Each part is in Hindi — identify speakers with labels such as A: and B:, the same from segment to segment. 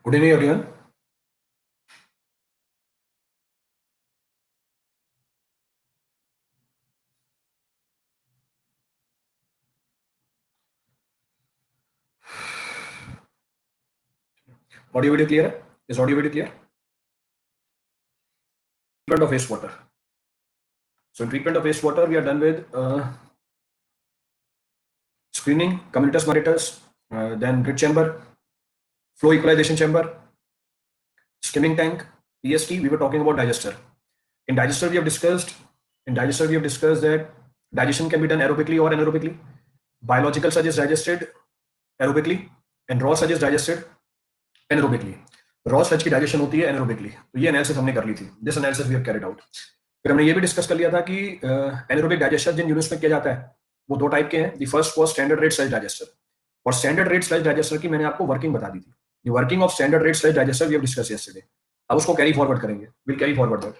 A: Good evening, everyone. Audio video clear? Is audio video clear? Treatment of wastewater. So in treatment of wastewater, we are done with screening, communitas moderators, then grid chamber, flow equalization chamber, skimming tank, PST. We were talking about digester. In digester, we have discussed. That digestion can be done aerobically or anaerobically. Biological sludge is digested aerobically, and raw sludge is digested anaerobically. Raw sludge की डाइजेशन होती है एनारोबिकली, तो ये एनालिसिस हमने कर ली थी. This analysis we have carried out. फिर हमने ये भी डिस्कस कर लिया था कि एनारोबिक डाइजेशन जिन यूनिट्स में किया जाता है वो दो टाइप के हैं. The first was standard rate sludge digester, और स्टैंडर्ड रेट स्लज डाइजेस्टर की मैंने आपको वर्किंग बता दी थी. The working of standard rate sludge digester we have discuss yesterday. अब उसको कैरी फॉरवर्ड करेंगे. Will carry forward that.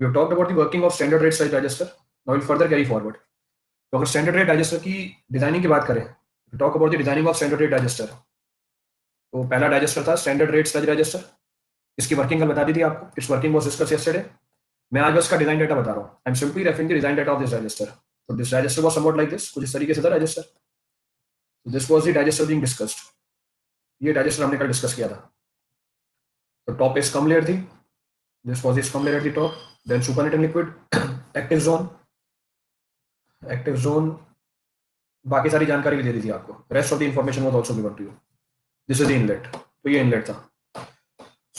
A: We have talked about the working of standard rate sludge digester. Now will further carry forward. तो अगर स्टैंडर्ड रेट डाइजेस्टर की डिजाइनिंग की बात करें, talk about the designing of standard rate digester. तो पहला डाइजेस्टर था स्टैंडर्ड रेट स्लज डाइजेस्टर. इसकी वर्किंग कल बता दी थी आपको. इस वर्किंग वाज डिस्कस यस्टरडे. मैं आज बस का डिजाइन डाटा बता रहा हूं. I am simply referring the design data of this digester. तो this digester was somewhat like this. कुछ इस तरीके से था डाइजेस्टर. तो this was the digester being discussed. ये डाइजेस्टर हमने कल डिस्कस किया था. तो टॉप पे स्कम लेयर थी. This was the scum layer at the top. Then supernatant liquid, active zone, बाकी सारी जानकारी भी दे दी थी आपको. Rest of the information was also given to you. This is the inlet. तो ये इनलेट था.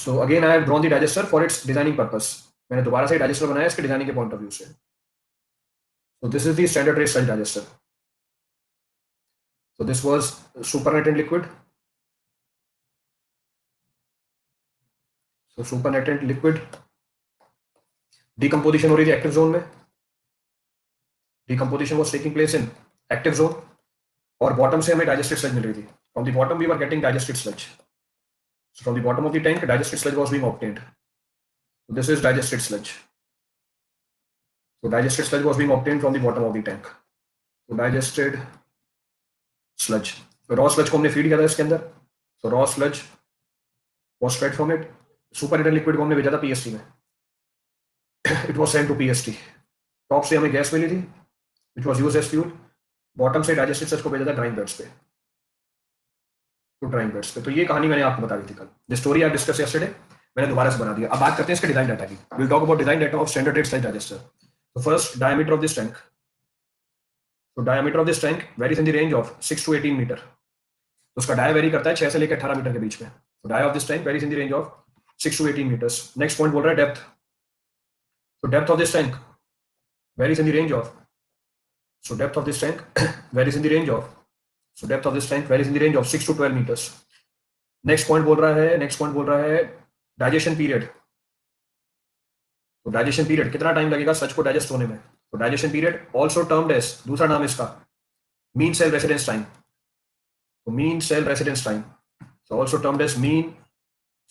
A: So again, I have drawn the digester for its designing purpose. मैंने दोबारा से डाइजेस्टर बनाया इसके डिजाइनिंग के पॉइंट ऑफ व्यू से. So this is the standard rate sludge digester. So this was supernatant liquid. So supernatant liquid decomposition हो रही थी एक्टिव जोन में. Decomposition was taking place in active zone. और बॉटम से हमें डाइजेस्टेड स्लज मिल रही थी. From the bottom we were getting digested sludge. So from the bottom of the tank, digested sludge was being obtained. So this is digested sludge. So digested sludge was being obtained from the bottom of the tank. So digested sludge. So raw sludge को हमने फीड किया था इसके अंदर. So raw sludge was fed from it. Supernatant liquid को हमने भेजा था PST में. It was sent to PST. Top से हमें गैस मिली थी, which was used as fuel. Bottom से डाइजेस्टेड स्लज को भेजा था ड्राइंग बेड्स पे. तो ये कहानी मैंने आपको बता दी थी कल. The story I discuss yesterday. मैंने दोबारा से बना दिया. अब बात करते हैं इसके डिजाइन डाटा की. Will talk about design data of standard rate sludge digester. तो first, diameter of this tank. तो diameter of this tank varies in the range of 6 to 18 meter. तो उसका डाया वेरी करता है 6 से लेकर 18 मीटर के बीच में. तो dia of this tank varies in the range of 6 to 18 metres. Next point बोल रहा है डेप्थ. तो depth of this tank varies in the range of depth of this tank varies in the range of 6 to 12 metres. Next point बोल रहा है डाइजेशन पीरियड. तो डाइजेशन पीरियड कितना टाइम लगेगा सच को डाइजेस्ट होने में. तो digestion period also termed as, दूसरा नाम इसका मीन सेल रेसिडेंस टाइम. तो मीन सेल रेसिडेंस टाइम, तो also termed as mean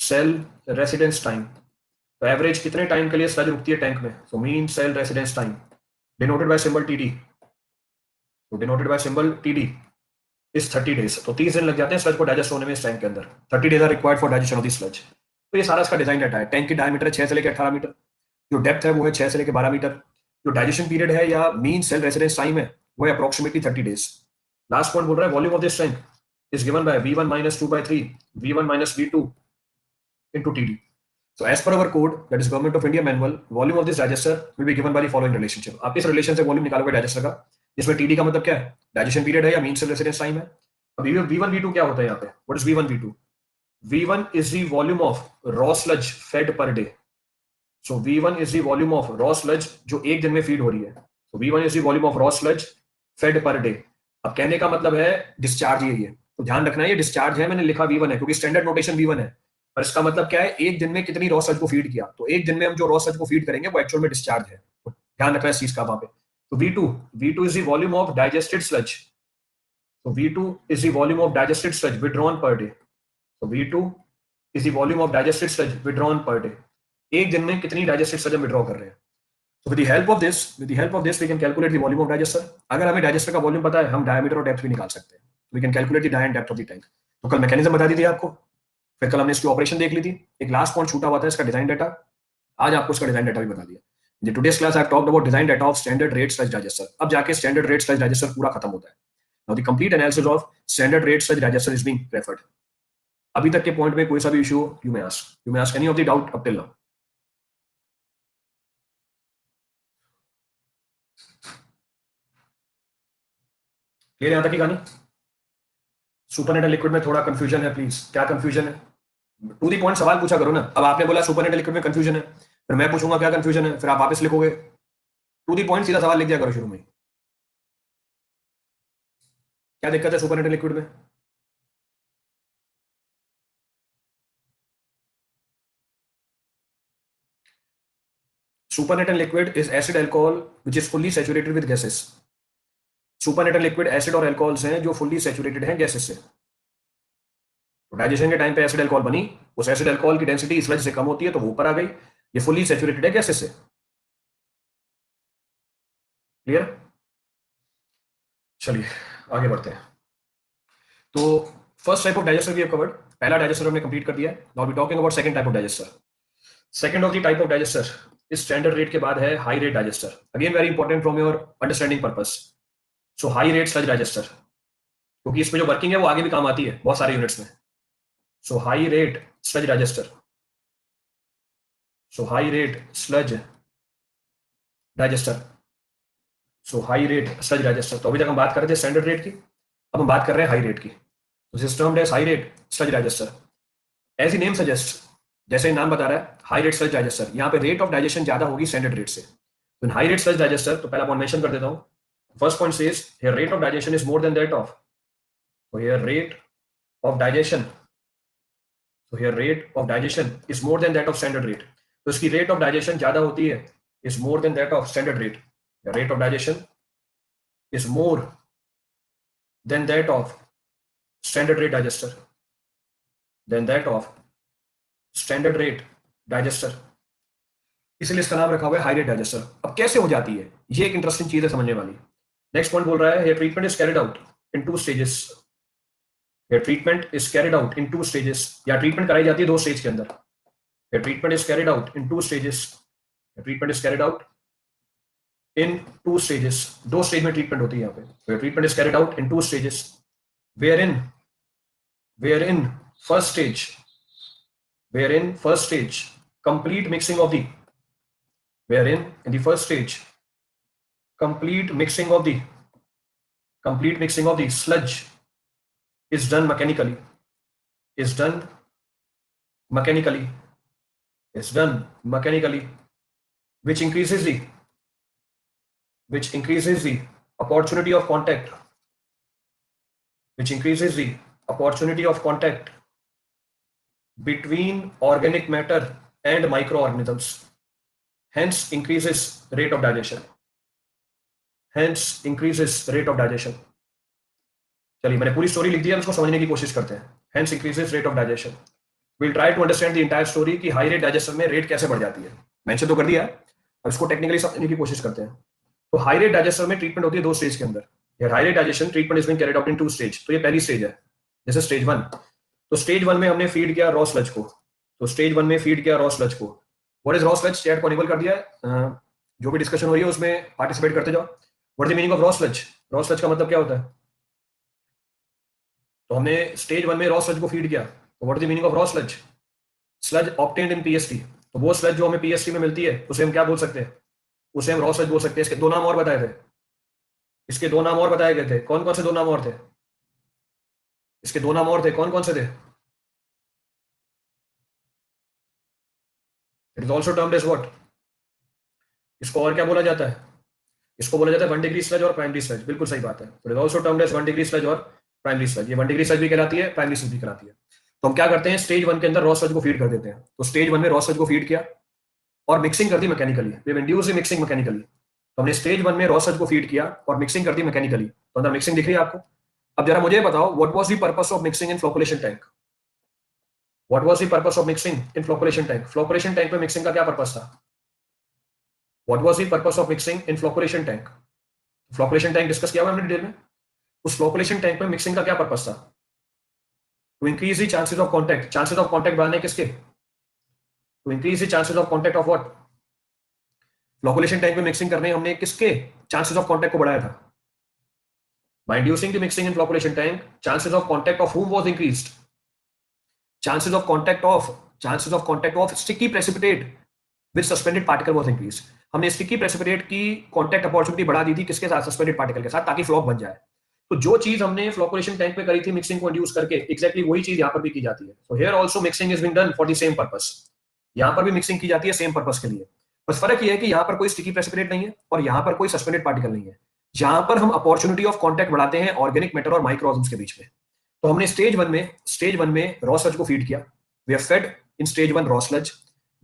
A: cell residence time. तो एवरेज कितने टाइम के लिए स्लज रुकती है टैंक में. तो mean cell residence time denoted by symbol TD. तो denoted by symbol TD is 30 days. तो 30 दिन लग जाते हैं स्लज को डाइजेस्ट होने में इस टैंक के अंदर. 30 days are required for digestion of the sludge. तो ये सारा इसका डिजाइन डाटा है. टैंक की डायमीटर है 6 से लेकर 18 मीटर. जो डेप्थ है वो है 6 से लेकर 12 मीटर. जो डाइजेशन पीरियड है या मीन सेल रेसिडेंस टाइम है वो है अप्रोक्सीमेटली 30 days. लास्ट पॉइंट बोल रहा है volume of this tank is given by V1 - 2/3 V1 - V2 into TD. So as per our code, that is Government of India manual, volume of this digester will be given by the following relationship. आप इस रिलेशन से वॉल्यूम निकालोगे डाइजेस्टर का, जिसमें TD का मतलब क्या है, डाइजेशन पीरियड है या मीन सेल रेसिडेंस टाइम है. अब V1 V2 क्या होता है यहाँ पे. What is V1 V2? V1 is the volume of raw sludge fed per day. So V1 is the volume of raw sludge जो एक दिन में फीड हो रही है. So V1 is the volume of raw sludge fed per day. अब कहने का मतलब है डिस्चार्ज यही है. तो ध्यान रखना है ये डिस्चार्ज है, मैंने लिखा V1 है क्योंकि स्टैंडर्ड नोटेशन V1 है. पर इसका मतलब क्या है, एक दिन में कितनी रॉ स्लज को फीड किया. तो एक दिन में हम जो रॉ स्लज को फीड करेंगे वो एक्चुअल में डिस्चार्ज है. तो ध्यान रखना है इस चीज का वहां पे. तो V2 is the volume of digested sludge. So V2 is the volume of digested sludge withdrawn per day. So V2 is the volume of digested sludge withdrawn per day. एक दिन में कितनी डाइजेस्टेड स्लज हम विड्रॉ कर रहे हैं. So with the help of this we can calculate the volume of digester. अगर हमें डाइजेस्टर का वॉल्यूम पता है हम डायमीटर और डेप्थ भी निकाल सकते हैं. We can calculate the dia and depth of the tank. तो कल मैकेनिज्म बता दी थी आपको. फिर कल हमने इसकी ऑपरेशन देख ली थी, एक लास्ट पॉइंट छूटा हुआ था इसका डिजाइन डाटा, आज आपको इसका डिजाइन डाटा भी बता दिया। In today's class, I've talked about design data of standard rate slash digester. अब जाके standard rate slash digester पूरा खत्म होता है. Now the complete analysis of standard rate slash digester is being referred. अभी तक के पॉइंट में कोई सा भी issue you may ask. You may ask any of the doubt up till now. Clear यहां तक की कहानी? सुपरनेट एंड लिक्विड में थोड़ा कंफ्यूजन है, प्लीज। क्या कंफ्यूजन है? टू दी पॉइंट सवाल पूछा करो ना। अब आपने बोला सुपरनेट एंड लिक्विड में कंफ्यूजन है, फिर मैं पूछूंगा क्या कंफ्यूजन है, फिर आप वापस लिखोगे। टू दी पॉइंट सीधा सवाल लिख दिया करो शुरू में। क्या दिक्कत है सुपरनेट एंड लिक्विड में? Supernatant and liquid is acid alcohol which is fully saturated with gases. Supernatant liquid acid और अल्कोहल्स हैं जो फुल्ली सैचुरेटेड हैं गैसेस से। तो डाइजेशन के टाइम पे एसिड अल्कोहल बनी, उस एसिड अल्कोहल की डेंसिटी इस वजह से कम होती है तो वो ऊपर आ गई। ये फुल्ली सैचुरेटेड है गैसेस से। क्लियर? चलिए आगे बढ़ते हैं। तो first type of digester we have covered, पहला डाइजेस्टर हमने कंप्लीट कर दिया है। Now we talking about second type of digester. Second of the type of digester इस स्टैंडर्ड रेट के बाद है high rate digester. Again very important from your understanding purpose. So high rate sludge digester, क्योंकि इसमें जो वर्किंग है वो आगे भी काम आती है बहुत सारे यूनिट्स में। सो हाई रेट स्लज डाइजेस्टर, सो हाई रेट स्लज डाइजेस्टर, सो हाई रेट स्लज डाइजेस्टर। तो अभी तक हम बात कर रहे थे स्टैंडर्ड रेट की, अब हम बात कर रहे हैं हाई रेट की। तो सिस्टम है high rate sludge digester. As the name suggest, जैसे नाम बता रहा है हाई रेट स्लज डाइजेस्टर, यहाँ पे रेट ऑफ डाइजेशन ज्यादा होगी स्टैंडर्ड रेट से। तो हाई रेट स्लज डाइजेस्टर, तो पहला पॉइंट मेंशन कर देता हूं। First point says here rate of digestion is more than that of, so here rate of digestion, so here rate of digestion is more than that of standard rate. तो इसकी rate of digestion ज्यादा होती है, is more than that of standard rate. The rate of digestion is more than that of standard rate digester, than that of standard rate digester. इसलिए इसका नाम रखा हुआ है हाई रेट डाइजेस्टर। अब कैसे हो जाती है, ये एक इंटरेस्टिंग चीज है समझने वाली। नेक्स्ट पॉइंट बोल रहा है treatment is carried out in 2 stages. Treatment is carried out in 2 stages, या ट्रीटमेंट कराई जाती है 2 स्टेज के अंदर। Treatment is carried out in 2 stages, treatment is carried out in 2 stages. 2 stage में ट्रीटमेंट होती है यहाँ पे। Treatment is carried out in 2 stages, wherein first stage, wherein first stage complete mixing of the, wherein in the first stage complete mixing of the sludge is done mechanically, is done mechanically, is done mechanically, which increases the opportunity of contact, which increases the opportunity of contact between organic matter and microorganisms, hence increases rate of digestion, hence increases rate of digestion. चलिए मैंने पूरी स्टोरी लिख दी है, उसको समझने की कोशिश करते हैं। hence increases rate of digestion. we'll try to understand the entire story कि हाई रेट डाइजेशन में रेट कैसे बढ़ जाती है। मेंशन तो कर दिया, अब इसको टेक्निकली समझने की कोशिश करते हैं। तो हाई रेट डाइजेशन में ट्रीटमेंट होती है 2 स्टेज के अंदर। High rate digestion treatment is being carried out in 2 stage. तो ये पहली स्टेज है, जैसे स्टेज 1। तो स्टेज 1 में हमने फीड किया रॉ स्लज को, तो स्टेज 1 में फीड किया रॉ स्लज को। What is raw sludge? Chat को इनेबल कर दिया है, जो भी डिस्कशन हो रही है उसमें पार्टिसिपेट करते जाओ। What is the meaning of raw sludge? Raw sludge का मतलब क्या होता है? तो हमने स्टेज 1 में रॉ स्लज को फीड किया, तो what is the meaning of raw sludge? Sludge obtained in PST. तो वो स्लज जो हमें पीएसटी में मिलती है उसे हम क्या बोल सकते हैं? उसे हम रॉ स्लज बोल सकते हैं। इसके 2 नाम और बताए थे, इसके 2 नाम और बताए गए थे। कौन कौन से 2 नाम और थे? इसके 2 नाम और थे, कौन कौन से थे? It is also termed as what? इसको और क्या बोला जाता है? इसको बोला जाता है 1 डिग्री स्लज और प्राइमरी स्लज। बिल्कुल सही बात है। It is also termed as 1 degree sludge और प्राइमरी स्लज। ये 1 डिग्री स्लज भी कहलाती है, प्राइमरी स्लज भी कहलाती है। तो हम क्या करते हैं, स्टेज 1 के अंदर रॉ स्लज को फीड कर देते हैं। तो स्टेज 1 में रॉ स्लज को फीड किया और मिक्सिंग कर दी mechanically. We have induced mixing mechanically. तो हमने स्टेज 1 में रॉ स्लज को फीड किया और मिक्सिंग कर दी मैकेनिकली। तो अंदर मिक्सिंग दिख रही है आपको। अब जरा मुझे बताओ, what was the purpose of mixing in flocculation tank? What was the purpose of mixing in flocculation tank? Flocculation tank में मिक्सिंग का क्या पर्पस था? What was the purpose of mixing in flocculation tank? Flocculation tank discuss किया हुआ हमने डिटेल में। उस फ्लोकुलेशन टैंक में मिक्सिंग का क्या पर्पस था? To increase the chances of contact, chances of contact बढ़ाने किसके, to increase the chances of contact of what, flocculation tank में मिक्सिंग करने हमने किसके चांसेस ऑफ कॉन्टैक्ट को बढ़ाया था, by inducing the mixing in flocculation tank, chances of contact of whom was increased, chances of contact of sticky precipitate with suspended particle was increased. हमने स्टिकी प्रेसिपिटेट की कांटेक्ट अपॉर्चुनिटी बढ़ा दी थी किसके साथ, सस्पेंडेड पार्टिकल के साथ, ताकि फ्लॉक बन जाए. तो जो चीज हमने फ्लोकुलेशन टैंक में करी थी मिक्सिंग को इंड्यूस करके, एग्जैक्टली वही चीज यहां पर भी की जाती है. So here also mixing is being done for the same purpose. यहां पर भी मिक्सिंग की जाती है सेम पर्पस के लिए. बस फर्क ये है कि यहां पर कोई स्टिकी प्रेसिपिटेट नहीं है और यहां पर कोई सस्पेंडेड पार्टिकल नहीं है. जहां पर हम अपॉर्चुनिटी ऑफ कांटेक्ट बढ़ाते हैं ऑर्गेनिक मैटर और माइक्रो ऑर्गेनिज्म्स के बीच में. तो हमने स्टेज वन में रॉ स्लज को फीड किया. We have fed in stage one raw sludge.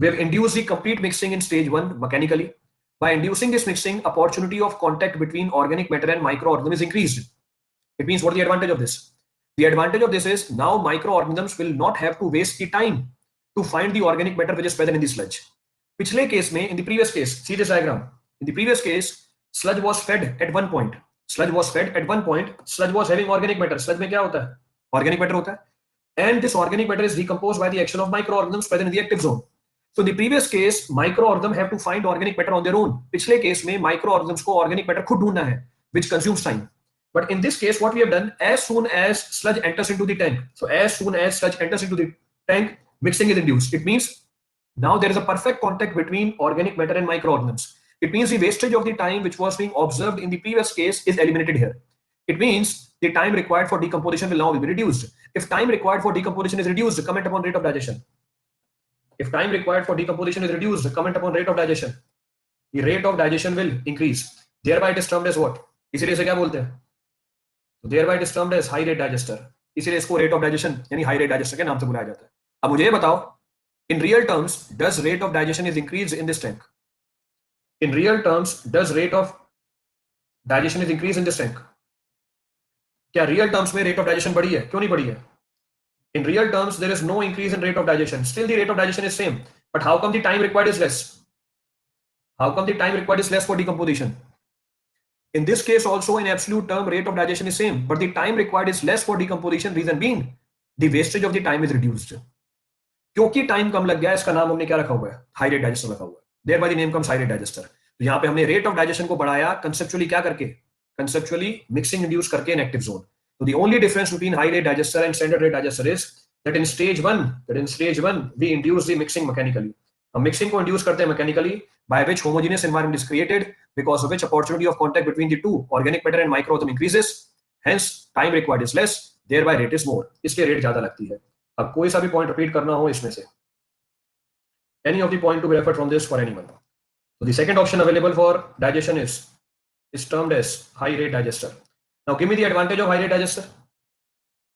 A: We have induced the complete mixing in stage one mechanically. By inducing this mixing, opportunity of contact between organic matter and microorganisms is increased. It means what is the advantage of this? The advantage of this is now microorganisms will not have to waste the time to find the organic matter which is present in the sludge. पिछले केस में, in the previous case, see this diagram. In the previous case, sludge was fed at one point. Sludge was fed at one point. Sludge was having organic matter. Sludge में क्या होता है? Organic matter होता है. And this organic matter is decomposed by the action of microorganisms present in the active zone. So in the previous case, microorganisms have to find organic matter on their own. पिछले केस में microorganisms को organic matter खुद ढूंढना है, which consumes time. But in this case, what we have done, as soon as sludge enters into the tank, so as soon as sludge enters into the tank, mixing is induced. It means now there is a perfect contact between organic matter and microorganisms. It means the wastage of the time which was being observed in the previous case is eliminated here. It means the time required for decomposition will now be reduced. If time required for decomposition is reduced, comment upon rate of digestion. If time required for decomposition is reduced, comment upon rate of digestion. The rate of digestion will increase. Thereby it is termed as what? इसीलिए इसे क्या बोलते हैं? So thereby it is termed as high rate digester. इसीलिए इसको rate of digestion यानी high rate digester के नाम से बुलाया जाता है. अब मुझे ये बताओ, in real terms, does rate of digestion is increased in this tank? In real terms, does rate of digestion is increased in this tank? क्या real terms में rate of digestion बढ़ी है? क्यों नहीं बढ़ी है? In real terms, there is no increase in rate of digestion. Still, the rate of digestion is same. But how come the time required is less? How come the time required is less for decomposition? In this case, also in absolute term, rate of digestion is same, but the time required is less for decomposition. Reason being, the wastage of the time is reduced. क्योंकि टाइम कम लग गया, इसका नाम हमने क्या रखा हुआ है? हाई रेट डाइजेस्टर रखा हुआ है. Thereby the name comes high rate digester. तो यहाँ पे हमने रेट ऑफ डाइजेशन को बढ़ाया कंसेप्चुअली क्या करके? कंसेप्चुअली मिक्सिंग इंड्यूस करके इन active zone. So the only difference between high rate digester and standard rate digester is that in stage one we induce the mixing mechanically. हम mixing को induce करते हैं mechanically, by which homogeneous environment is created, because of which opportunity of contact between the two organic matter and microorganism increases. Hence time required is less, thereby rate is more. इसलिए rate ज्यादा लगती है. अब कोई सा भी point repeat करना हो इसमें से, any of the point to be referred from this for anyone. So the second option available for digestion is termed as high rate digester. Now give me the advantage of high rate digester.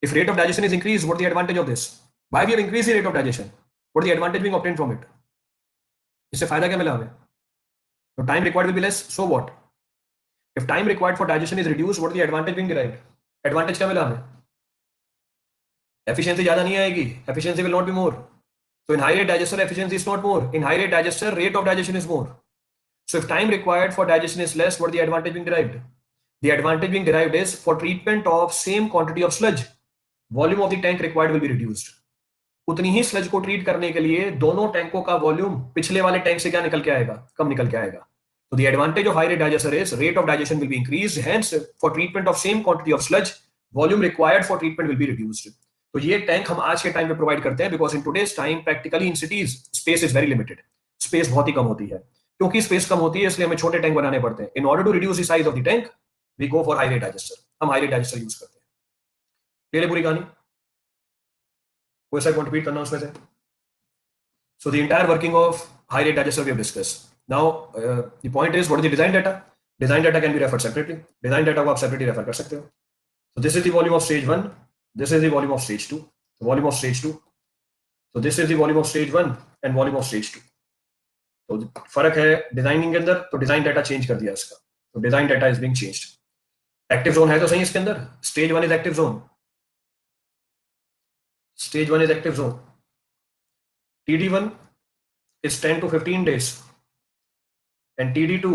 A: If rate of digestion is increased, what is the advantage of this? Why we have increased the rate of digestion? What is the advantage being obtained from it? इससे फायदा क्या मिला हमें? So time required will be less. So what? If time required for digestion is reduced, what is the advantage being derived? Advantage क्या मिला हमें? Efficiency ज़्यादा नहीं आएगी. Efficiency will not be more. So in high rate digester, efficiency is not more. In high rate digester, rate of digestion is more. So if time required for digestion is less, what is the advantage being derived? The advantage being derived is for treatment of same quantity of sludge, volume of the tank required will be reduced. उतनी ही स्लज को ट्रीट करने के लिए दोनों टैंकों का वॉल्यूम पिछले वाले टैंक से क्या निकल के आएगा? कम निकल के आएगा. So the advantage of high rate digester is rate of digestion will be increased. Hence, for treatment of same quantity of sludge, volume required for treatment will be reduced. तो ये टैंक हम आज के टाइम पे प्रोवाइड करते हैं because in today's time practically in cities space is very limited. Space बहुत ही कम होती है. क्योंकि स्पेस कम होती है इसलिए हमें छोटे टैंक बनाने पड़ते हैं. In order to reduce the size of the tank, we go for high rate digester. हम high rate digester यूज करते हैं. क्लियर है पूरी कहानी? कोई सा पॉइंट रिपीट करना उसमें से? So the entire working of high rate digester we have discussed. Now the point is what is the design data? Design data can be referred separately. Design data को आप separately refer कर सकते हो. So this is the volume of stage 1. This is the volume of stage 2. The volume of stage 2. So this is the volume of stage 1 and volume of stage 2. तो फर्क है डिजाइनिंग के अंदर, तो डिजाइन डाटा चेंज कर दिया इसका. तो design data is being changed. Active zone है तो सही इसके अंदर. Stage 1 is active zone. Stage 1 is active zone. TD1 is 10 to 15 days and TD2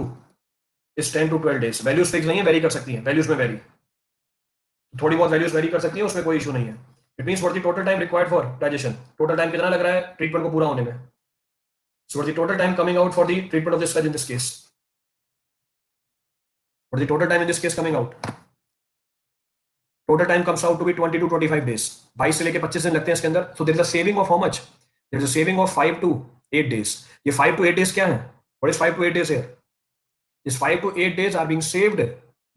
A: is 10 to 12 days. Values fix नहीं है, वेरी कर सकती हैं. वैल्यूज में वेरी, थोड़ी बहुत वैल्यूज वेरी कर सकती हैं, उसमें कोई इशू नहीं है. It means what the total time required for digestion, total time कितना लग रहा है ट्रीटमेंट को पूरा होने में. So what the total time coming out for the treatment of this sludge in this case? What the total time in this case coming out? Total time comes out to be 20 to 25 days. 22 से लेके 25 दिन लगते हैं इसके अंदर. So there is a saving of how much? There is a saving of 5 to 8 days. ये 5 to 8 days क्या है? What is 5 to 8 days here? These 5 to 8 days are being saved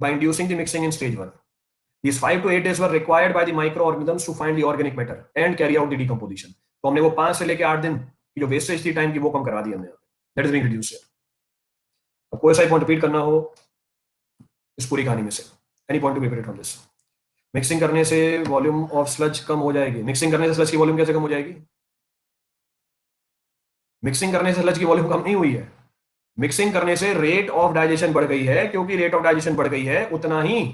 A: by inducing the mixing in stage 1. These 5 to 8 days were required by the microorganisms to find the organic matter and carry out the decomposition. तो हमने वो 5 से लेके 8 दिन की जो वेस्टेज थी टाइम की वो कम करवा दी हमने. That is being reduced here. अब कोई सा पॉइंट रिपीट करना हो इस पूरी कहानी में से, any point to be repeated from this. Mixing करने से वॉल्यूम ऑफ स्लज कम हो जाएगी. मिक्सिंग करने से स्लज की वॉल्यूम कैसे कम हो जाएगी? मिक्सिंग करने से स्लज की वॉल्यूम कम नहीं हुई है. मिक्सिंग करने से रेट ऑफ डाइजेशन बढ़ गई है. क्योंकि रेट ऑफ डाइजेशन बढ़ गई है उतना ही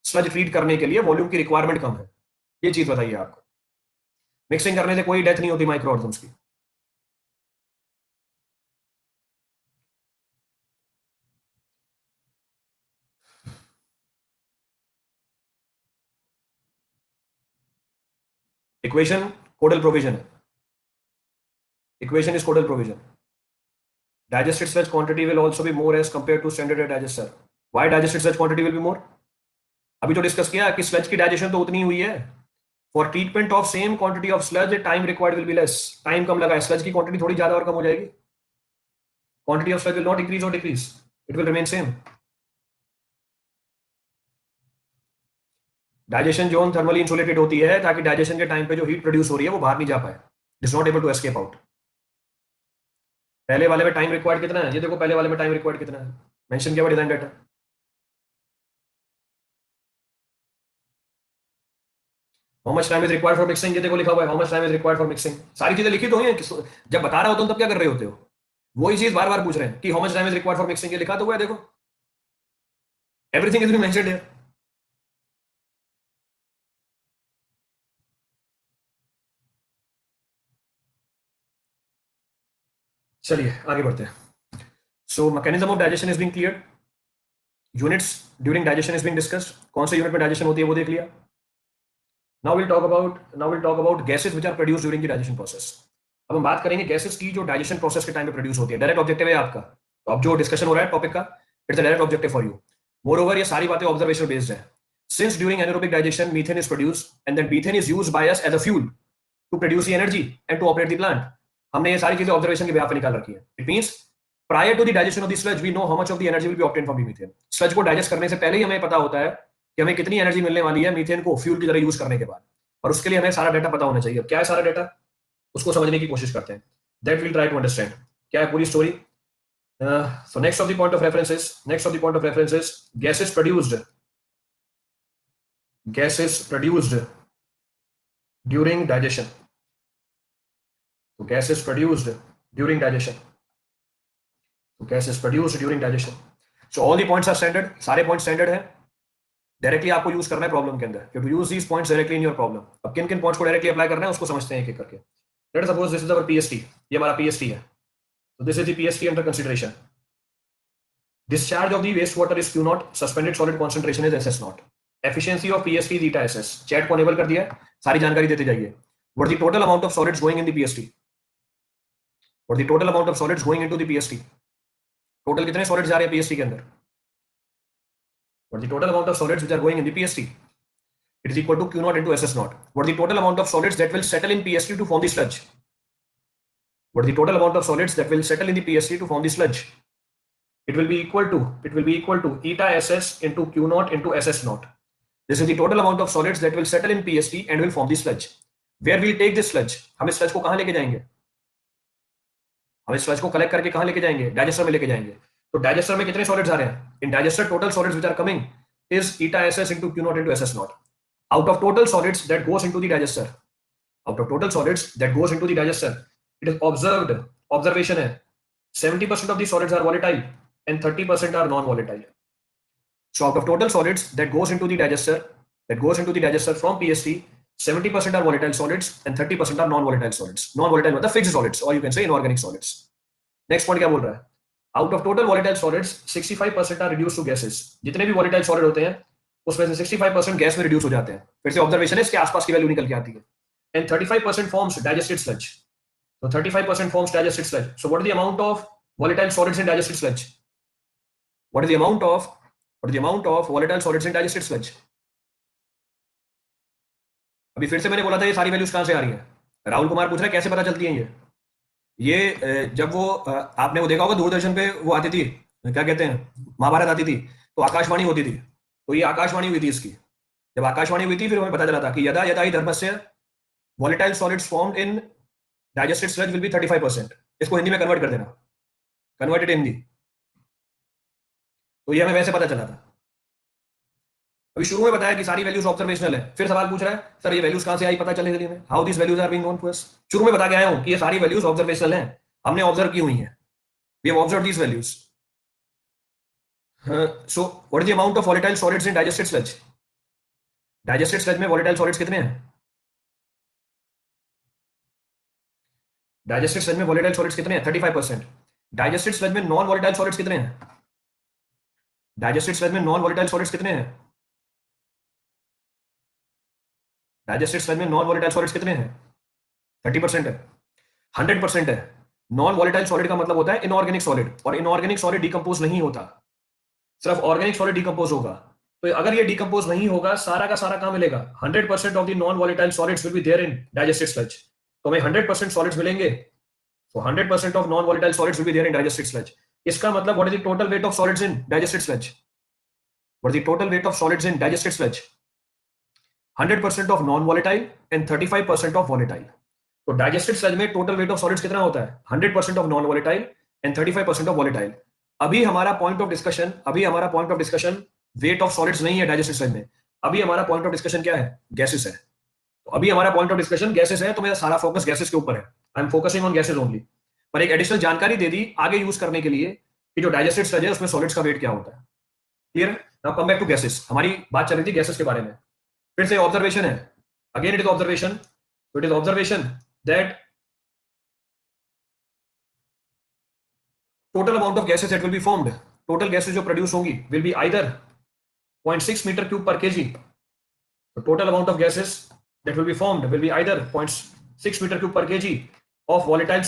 A: स्लज ट्रीट करने के लिए वॉल्यूम की रिक्वायरमेंट कम है. ये चीज बताइए आपको. मिक्सिंग करने से कोई डेथ नहीं होती माइक्रो ऑर्गेनिजम्स की. इक्वेशन कोडल प्रोविजन है. Equation is codal provision. Digested sludge quantity will also be more as compared to standard digester. Why digested sludge quantity will be more? अभी तो डिस्कस किया कि स्लज की डाइजेशन तो उतनी हुई है. For treatment of same quantity of sludge time required will be less. Time कम लगा है. स्लज की क्वांटिटी थोड़ी ज्यादा और कम हो जाएगी. Quantity of sludge will not increase और decrease, it will remain same. Digestion zone thermally insulated होती है ताकि डाइजेशन के टाइम पे जो हीट प्रोड्यूस हो रही है वो बाहर नहीं जा पाए. It is not able to escape out. पहले वाले में टाइम रिक्वायर्ड कितना है? ये देखो पहले वाले में टाइम रिक्वायर्ड कितना है. मेंशन किया हुआ design data. How much time is required for mixing. ये देखो लिखा हुआ है how much time is required for mixing. सारी चीजें लिखी तो हुई हैं. जब बता रहा होता हूं तब क्या कर रहे होते हो? वही चीज बार बार पूछ रहे हैं कि how much time is required for mixing. ये लिखा तो हुआ है देखो. Everything is been mentioned here. चलिए आगे बढ़ते हैं. So mechanism of digestion is being clear. Units during digestion is being discussed. कौन से यूनिट में डाइजेशन होती है वो देख लिया. Now will talk about gases which are produced during the digestion process. अब हम बात करेंगे गैसेस की जो डाइजेशन प्रोसेस के टाइम पे प्रोड्यूस होती है. डायरेक्ट ऑब्जेक्टिव है आपका. तो अब जो डिस्कशन हो रहा है टॉपिक का, it's a direct objective for you. Moreover ये सारी बातें ऑब्जर्वेशन बेस्ड है. Since during anaerobic digestion methane is produced and then methane is used by us as a fuel to produce the energy and to operate the plant. हमने ये सारी चीजें ऑब्जर्वेशन के बेस पे निकाल रखी है. It means prior to the digestion of the sludge we know how much of the energy will be obtained from the methane. Sludge को डाइजेस्ट करने से पहले ही हमें पता होता है कि हमें कितनी एनर्जी मिलने वाली है मीथेन को फ्यूल की तरह यूज करने के बाद. और उसके लिए हमें सारा डाटा पता होना चाहिए. क्या है सारा डाटा उसको समझने की कोशिश करते हैं. That will try to understand क्या है पूरी story. So next of the point of reference is gases produced during digestion. So gas is produced during digestion. So all the points are standard. सारे points standard है. डायरेक्टली आपको यूज करना है प्रॉब्लम के अंदर. You have to use these points directly in your problem. अब किन किन पॉइंट्स को डायरेक्टली अप्लाई करना है उसको समझते हैं एक एक करके. Let us suppose this is our PST. ये हमारा PST है. So this is the PST under consideration. Discharge of the wastewater is Q naught. Suspended solid concentration is SS naught. Efficiency of PST is eta SS. Chat को अनेबल कर दिया है. सारी जानकारी देते जाइए. What the total amount of solids going in the PST? What the total amount of solids going into the PST? Total कितने सॉलिड्स जा रहे हैं PST के अंदर? What the total amount of solids which are going in the PST? It is equal to Q naught into SS naught. What the total amount of solids that will settle in PST to form the sludge? What the total amount of solids that will settle in the PST to form the sludge? It will be equal to eta SS into Q naught into SS naught. This is the total amount of solids that will settle in PST and will form the sludge. Where will take this sludge? हम इस sludge को कहां लेके जाएंगे? हम इस sludge को कलेक्ट करके कहां लेके जाएंगे? डाइजेस्टर में लेके जाएंगे. तो डाइजेस्टर में कितने सॉलिड्स आ रहे हैं? In digester total solids which are coming is eta SS into Q naught into SS naught. Out of total solids that goes into the digester, it is observation है 70% of the solids are volatile and 30% are non-volatile. So out of total solids that goes into the digester from PST, 70% are volatile solids and 30% are non-volatile solids. Non-volatile मतलब fixed solids or you can say inorganic solids. Next point क्या बोल रहा है? Out of total volatile solids, 65% are reduced to gases. जितने भी volatile solid होते हैं उसमें से 65% गैस में रिड्यूस हो जाते हैं. फिर से ऑब्जर्वेशन है, इसके आसपास की वैल्यू निकल के आती है. And 35% forms digested sludge. So 35% forms digested sludge. So what is the amount of volatile solids in digested sludge? What is the amount of volatile solids in digested sludge? अभी फिर से मैंने बोला था ये सारी वैल्यूज कहां से आ रही है. राहुल कुमार पूछ रहा है कैसे पता चलती है ये जब वो आपने वो देखा होगा दूरदर्शन पे वो आती थी, क्या कहते हैं, महाभारत आती थी, तो आकाशवाणी होती थी. तो ये आकाशवाणी हुई थी इसकी. जब आकाशवाणी हुई थी फिर हमें पता चला था कि यदा यदा ही धर्मस्य volatile solids formed in digested sludge will be 35%. इसको हिंदी में कन्वर्ट कर देना, कन्वर्टेड हिंदी. तो ये हमें वैसे पता चला था. अभी शुरू में बताया कि सारी वैल्यूज ऑब्जर्वेशनल है. फिर सवाल पूछ रहा है सर ये वैल्यूज कहां से आई पता चले लिए में, how this values are being known to us. शुरू में बता के आया हूं कि ये सारी वैल्यूज ऑब्जर्वेशनल हैं, हमने ऑब्जर्व की हुई हैं. We have observe these values. So what is the amount of volatile solids in digested sludge. Digested sludge में वोलेटाइल सॉलिड्स कितने हैं? डाइजेस्टेड स्लज में वोलेटाइल सॉलिड्स कितने हैं? 35%. डाइजेस्टेड स्लज में नॉन वोलेटाइल सॉलिड्स कितने हैं? डाइजेस्टेड स्लज में नॉन वोलेटाइल सॉलिड्स कितने हैं? डाइजेस्टेड स्लज में नॉन वोलेटाइल सॉलिड्स कितने हैं? 30% है. 100% है. नॉन वोलेटाइल सॉलिड का मतलब होता है इनऑर्गेनिक सॉलिड, और इनऑर्गेनिक सॉलिड डिकम्पोज नहीं होता, सिर्फ ऑर्गेनिक सॉलिड डिकम्पोज होगा. तो अगर ये डिकम्पोज नहीं होगा सारा का सारा कहां मिलेगा? 100% of the non volatile solids will be there in digested sludge. तो हमें 100% सॉलिड्स मिलेंगे. So 100% of non-volatile solids will be there in digested sludge. इसका मतलब what is the total weight of solids in digested sludge? What is the total weight of solids in digested sludge? 100% of non-volatile and 35% of volatile. तो digested sludge में total weight of solids कितना होता है? 100% of non-volatile and 35% of volatile. अभी हमारा point of discussion weight of solids नहीं है digested sludge में. अभी हमारा point of discussion क्या है? Gases है. तो अभी हमारा point of discussion gases है, तो मेरा सारा focus gases के ऊपर है. I am focusing on gases only. पर एक एडिशनल जानकारी दे दी आगे यूज करने के लिए कि जो डाइजेस्टेड स्लज है उसमें सॉलिड्स का वेट क्या होता है. Clear? Now come back to gases. हमारी बात चल रही थी गैसेस के बारे में. फिर से ऑब्जर्वेशन है. Again it is observation. तो it is observation that total amount of gases that will be formed, total gases जो प्रोड्यूस होंगी will be either 0.6 meter cube per kg. तो total amount of gases that will be formed will be either 0.6 meter cube per kg of volatile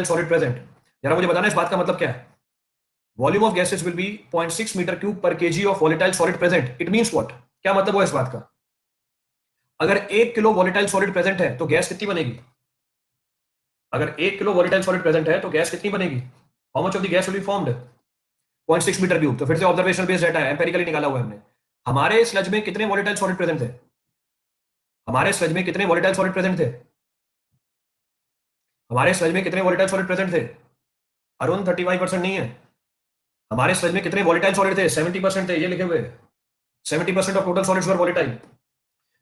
A: solid present. जरा मुझे बताना इस बात का मतलब क्या है. Volume of gases will be 0.6 meter cube per kg of volatile solid present. It means what? क्या मतलब हुआ इस बात का? अगर 1 किलो volatile solid present है तो गैस कितनी बनेगी? अगर 1 किलो volatile solid present है तो गैस कितनी बनेगी? How much of the gas will be formed? 0.6 meter cube. तो फिर से ऑब्जर्वेशनल बेस्ड डाटा है, एम्पिरिकली निकाला हुआ है हमने. हमारे स्लज में कितने volatile solid present थे? हमारे स्लज में कितने वोलेटाइल सॉलिड प्रेजेंट थे? हमारे स्लज में कितने वोलेटाइल सॉलिड प्रेजेंट थे? अरुण 35% नहीं है. हमारे स्लज में कितने वोलेटाइल सॉलिड थे? 70% थे, ये लिखे हुए. 70% of total solids were volatile.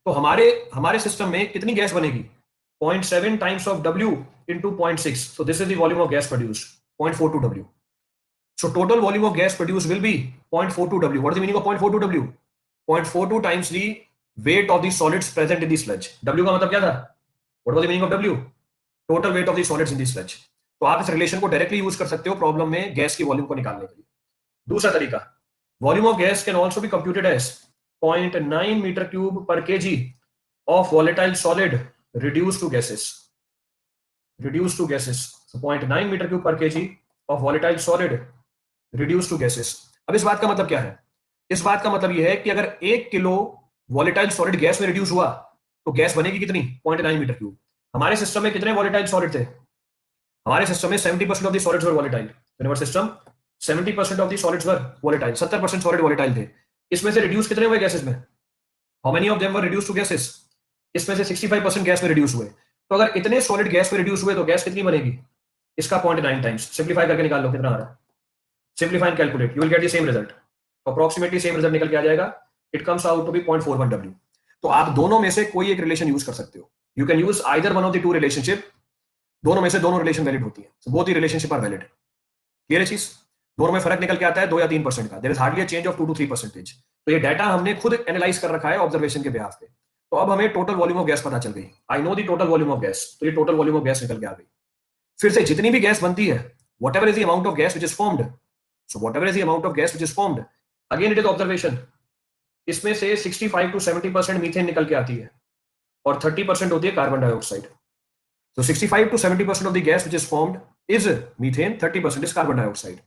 A: तो हमारे सिस्टम में कितनी गैस बनेगी? 0.7 times of W into 0.6. So this is the volume of gas produced, 0.42 W. So total volume of gas produced will be 0.42 W. What is the meaning of 0.42 W? 0.42 times the weight of the solids present in the sludge. W का मतलब क्या था? What was the meaning of W? Total weight of the solids in the sludge. तो आप इस रिलेशन को डायरेक्टली यूज कर सकते हो प्रॉब्लम में गैस की वॉल्यूम को निकालने के लिए. दूसरा तरीका, volume of gas can also be computed as 0.9 meter cube per kg of volatile solid reduced to gases. So 0.9 meter cube per kg of volatile solid reduced to gases. अब इस बात का मतलब क्या है? इस बात का मतलब यह है कि अगर 1 किलो वॉलेटाइल सॉलिड गैस में रिड्यूस हुआ तो गैस बनेगी कितनी? 0.9 मीटर क्यूब. हमारे सिस्टम में कितने वॉलेटाइल सॉलिड थे? हमारे सिस्टम में 70% of the solids were volatile. In our system 70% of the solids were volatile. 70% solid volatile थे. इसमें से रिड्यूस कितने हुए गैसेस में? How many of them were reduce to gases? इसमें से 65% गैस में रिड्यूस हुए. तो अगर इतने सॉलिड गैस में रिड्यूस हुए तो गैस कितनी बनेगी? इसका 0.9 टाइम्स. सिंप्लीफाई करके निकाल लो कितना आ रहा है. Simplify and calculate, you will get the same result. Approximately same result निकल के आ जाएगा. It comes out to be 0.41 W. तो आप दोनों में से कोई एक रिलेशन यूज कर सकते हो. You can use either one of the two relationship. दोनों में से दोनों रिलेशन वैलिड होती है. Both the relationship are valid. Clear है चीज? दोनों में फर्क निकल के आता है 2 या 3% का. There is hardly a change of 2 to 3%. तो ये डाटा हमने खुद एनालाइज कर रखा है ऑब्जर्वेशन के बिहाफ पे. तो अब हमें टोटल वॉल्यूम ऑफ गैस पता चल गई. I know the total volume of gas. तो ये टोटल वॉल्यूम ऑफ गैस निकल के आ गई. फिर से जितनी भी गैस बनती है, whatever is the amount of gas which is formed, so whatever is the amount of gas which is formed, again it is observation. इसमें से 65 to 70% मीथेन निकल के आती है और 30% होती है carbon dioxide. So 65 to 70% of the gas which is formed is methane, 30% is carbon dioxide.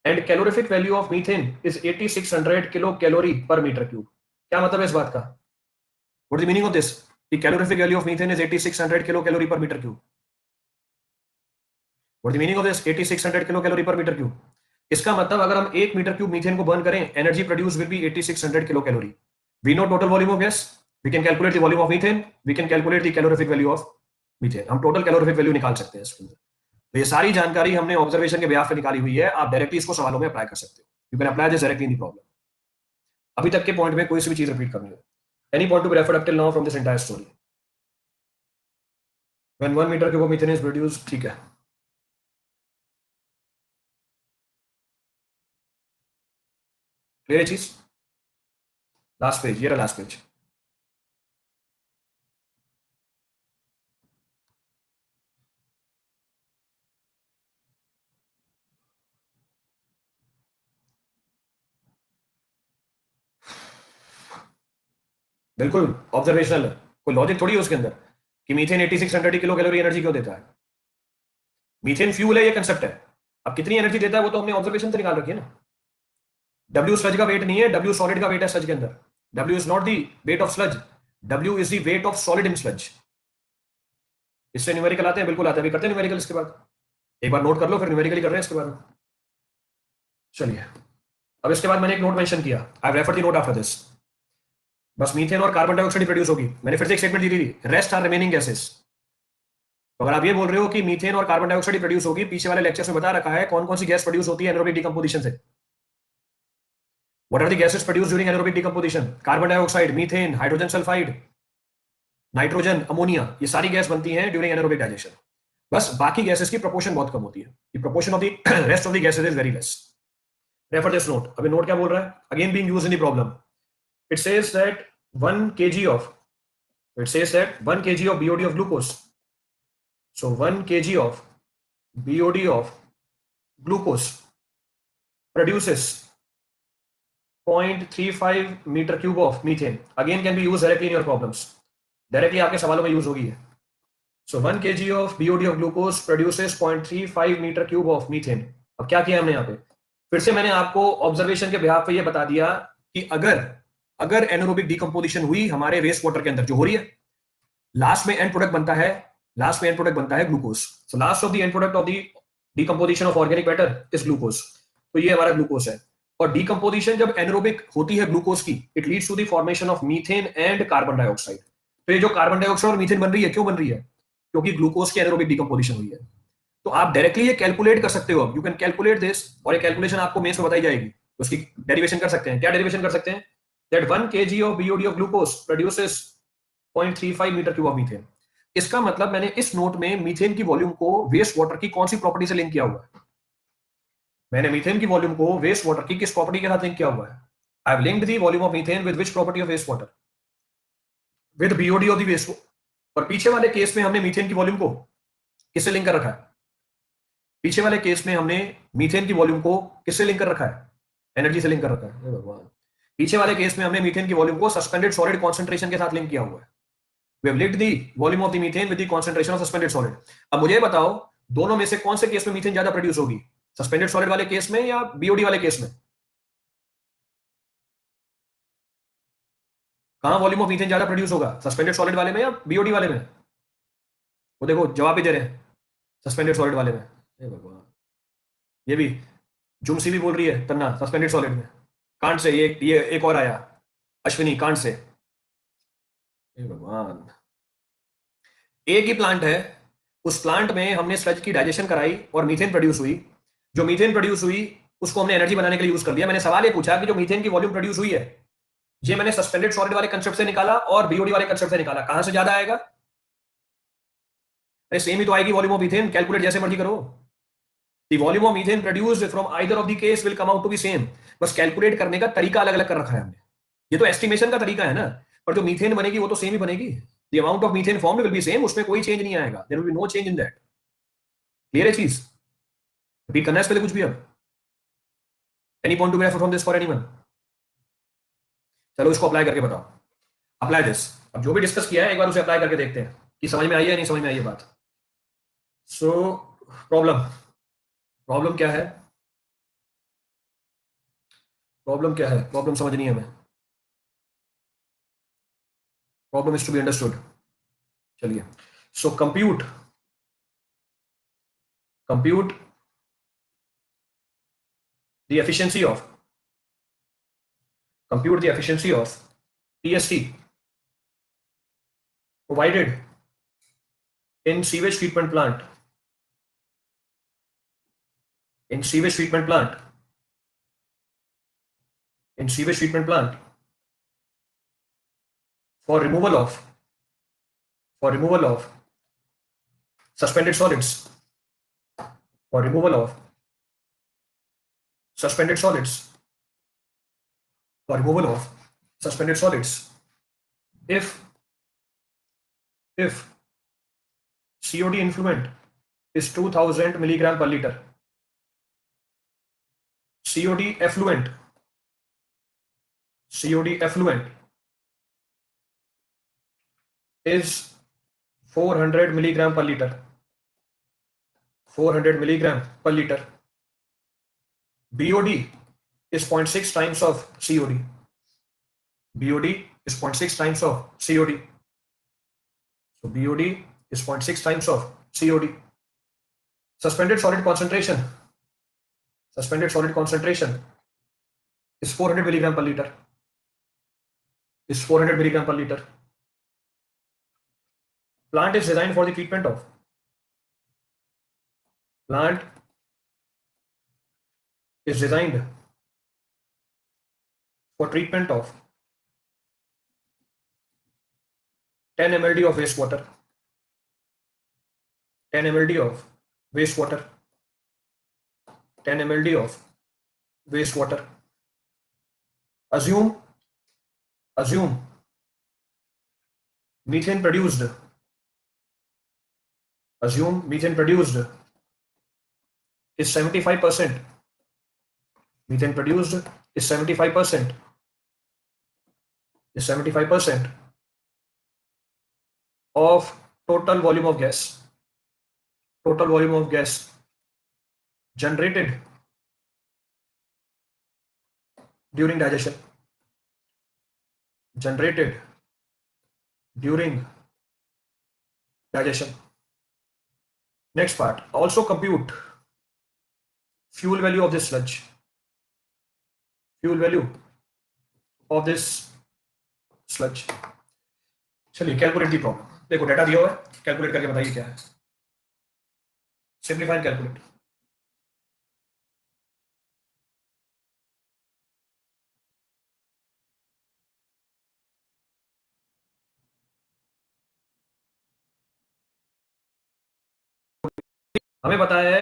A: And calorific value of methane is 8600 kilocalorie per meter cube. क्या मतलब है इस बात का? What is the meaning of this? The calorific value of methane is 8600 kilocalorie per meter cube. What is the meaning of this? 8600 kilocalorie per meter cube. इसका मतलब अगर हम 1 मीटर क्यूब मीथेन को बर्न करें, energy produce will be 8600 kilo calorie. We know total volume of gas, we can calculate the volume of methane, we can calculate the calorific value of methane. हम टोटल कैलोरीफिक वैल्यू निकाल सकते हैं इसके अंदर. तो ये सारी जानकारी हमने ऑब्जर्वेशन के ब्याज पे निकाली हुई है. आप डायरेक्टली इसको सवालों में अप्लाई कर सकते हो. You can apply this directly in the problem. अभी तक के पॉइंट में कोई सी भी चीज रिपीट करनी हो. Any point to be referred up till now from this entire story. When 1 meter cube of methane is produced. ठीक है, क्लियर चीज. लास्ट पेज, ये रहा लास्ट पेज. बिल्कुल ऑब्जर्वेशनल है, कोई लॉजिक थोड़ी है उसके अंदर कि मीथेन 8600 किलो कैलोरी एनर्जी क्यों देता है. मीथेन फ्यूल है, ये कंसेप्ट है. अब कितनी एनर्जी देता है वो तो हमने ऑब्जर्वेशन से निकाल रखी है ना. डब्ल्यू स्लज का वेट नहीं है, डब्ल्यू सॉलिड का वेट है स्लज के अंदर. W is not the weight of sludge, W is the weight of solid in sludge. इससे न्यूमेरिकल आते हैं, बिल्कुल आते हैं. अभी करते हैं न्यूमेरिकल इसके बाद. एक बार नोट कर लो, फिर न्यूमेरिकली कर रहे हैं इसके बाद. चलिए, अब इसके बाद मैंने एक नोट मेंशन किया. I refer the note after this. बस मीथेन और कार्बन डाइऑक्साइड प्रोड्यूस होगी. मैंने फिर से एक स्टेटमेंट दी थी, रेस्ट आर रिमेनिंग गैसेस. तो अगर आप ये बोल रहे हो कि मीथेन और कार्बन डाइऑक्साइड प्रोड्यूस होगी, पीछे वाले लेक्चर्स में बता रखा है कौन कौन सी गैस प्रोड्यूस होती है एनारोबिक डिकम्पोजिशन से. What are the gases produced during anaerobic decomposition? Carbon dioxide, methane, hydrogen sulfide, nitrogen, ammonia. ये सारी गैस बनती हैं ड्यूरिंग एनारोबिक डाइजेशन. बस बाकी गैसेस की प्रोपोर्शन बहुत कम होती है. The proportion of the rest of the gases is very less. Refer this note. अभी नोट क्या बोल रहा है? Again being used in the problem. It says that 1 kg of it says that 1 kg of BOD of glucose. So 1 kg of BOD of glucose produces 0.35 meter cube of methane. Again can be used directly in your problems. Directly आपके सवालों में यूज होगी है. So 1 kg of BOD of glucose produces 0.35 meter cube of methane. अब क्या किया हमने यहाँ पे? फिर से मैंने आपको ऑब्जर्वेशन के बिहाफ पे ये बता दिया कि अगर एनारोबिक डिकम्पोजिशन हुई हमारे वेस्ट वाटर के अंदर जो हो रही है, लास्ट में एंड प्रोडक्ट बनता है glucose. So last of the end product of the decomposition of organic matter is glucose. तो ये हमारा ग्लूकोज है. और डिकम्पोजिशन जब एनारोबिक होती है ग्लूकोज की, it leads to the formation of methane and carbon dioxide. तो ये जो कार्बन डाइऑक्साइड और मीथेन बन रही है, क्यों बन रही है? क्योंकि ग्लूकोज की एनारोबिक डिकम्पोजिशन हुई है. तो आप डायरेक्टली ये कैलकुलेट कर सकते हो. यू कैन कैलकुलेट दिस, और ये कैलकुलेशन आपको मेंस में बताई जाएगी. तो उसकी डेरिवेशन कर सकते हैं. क्या डेरिवेशन कर सकते हैं? That 1 kg of BOD of glucose produces 0.35 meter cube of methane. इसका मतलब मैंने इस नोट में मीथेन की वॉल्यूम को वेस्ट वाटर की कौन सी प्रॉपर्टी से लिंक किया हुआ है? मैंने मीथेन की वॉल्यूम को वेस्ट वाटर की किस प्रॉपर्टी के साथ लिंक किया हुआ है? I have linked the volume of methane with which property of waste water? With BOD of the waste. और पीछे वाले केस में हमने मीथेन की वॉल्यूम को किससे लिंक कर रखा है? पीछे वाले केस में हमने मीथेन की वॉल्यूम को किससे लिंक कर रखा है? एनर्जी से लिंक कर रखा है. भगवान, पीछे वाले केस में हमने मीथेन की वॉल्यूम को सस्पेंडेड सॉलिड कॉन्सेंट्रेशन के साथ लिंक किया हुआ है. We have linked the volume of the methane with the concentration of suspended solid. अब मुझे बताओ, दोनों में से कौन से केस में मीथेन ज्यादा प्रोड्यूस होगी? सस्पेंडेड सॉलिड वाले केस में या BOD वाले केस में? कहां वॉल्यूम ऑफ मीथेन ज्यादा प्रोड्यूस होगा? सस्पेंडेड सॉलिड वाले में या BOD वाले में? वो देखो जवाब भी दे रहे हैं, सस्पेंडेड सॉलिड वाले में. भगवान, ये भी जुमसी भी बोल रही है तन्ना सस्पेंडेड सॉलिड में. कांट से ये एक और आया, अश्विनी कांट से. भगवान, एक ही प्लांट है, उस प्लांट में हमने स्लज की डाइजेशन कराई और मीथेन प्रोड्यूस हुई. जो मीथेन प्रोड्यूस हुई उसको हमने एनर्जी बनाने के लिए यूज कर लिया. मैंने सवाल ये पूछा कि जो मीथेन की वॉल्यूम प्रोड्यूस हुई है, ये मैंने सस्पेंडेड सॉलिड वाले कंसेप्ट से निकाला और BOD वाले कंसेप्ट से निकाला. कहां से ज्यादा आएगा? अरे सेम ही तो आएगी वॉल्यूम ऑफ मीथेन. कैलकुलेट जैसे मर्जी करो. The volume of methane produced from either of the case will come out to be same. बस कैलकुलेट करने का तरीका अलग अलग कर रखा है हमने. ये तो एस्टिमेशन का तरीका है ना, पर जो मीथेन बनेगी वो तो सेम ही बनेगी. The amount of methane formed will be same, उसमें कोई चेंज नहीं आएगा. There will be no change in that. Clear है चीज? रिपीट करना है इसके लिए कुछ भी? अब any point to be refer from this for anyone? चलो इसको अप्लाई करके बताओ, अप्लाई दिस। अब जो भी डिस्कस किया है एक बार उसे अप्लाई करके देखते हैं कि समझ में आई है या नहीं समझ में आई है बात। सो प्रॉब्लम, प्रॉब्लम क्या है, प्रॉब्लम क्या है, प्रॉब्लम समझनी है हमें, problem is to be understood. चलिए, so compute, compute the efficiency of, compute the efficiency of PST provided in sewage treatment plant, in sewage treatment plant, in sewage treatment plant for removal of, for removal of suspended solids, for removal of suspended solids, for removal of suspended solids, if if COD influent is 2000 milligram per liter, COD effluent, COD effluent is 400 milligram per liter, 400 milligram per liter. BOD is 0.6 times of COD. BOD is 0.6 times of COD. So BOD is 0.6 times of COD. Suspended solid concentration, suspended solid concentration is 400 milligram per liter. Is 400 milligram per liter. Plant is designed for the treatment of, plant is designed for treatment of 10 mld of wastewater, 10 mld of wastewater, 10 mld of wastewater. Assume, assume methane produced, assume methane produced is 75%, methane produced is 75%, is 75% of total volume of gas, total volume of gas generated during digestion, generated during digestion. Next part, also compute fuel value of this sludge, fuel value of this sludge. चलिए कैलकुलेट दी प्रॉब्लम, देखो डाटा दिया हुआ है, कैलकुलेट करके बताइए क्या है, सिंप्लीफाई एंड कैलकुलेट। हमें पता है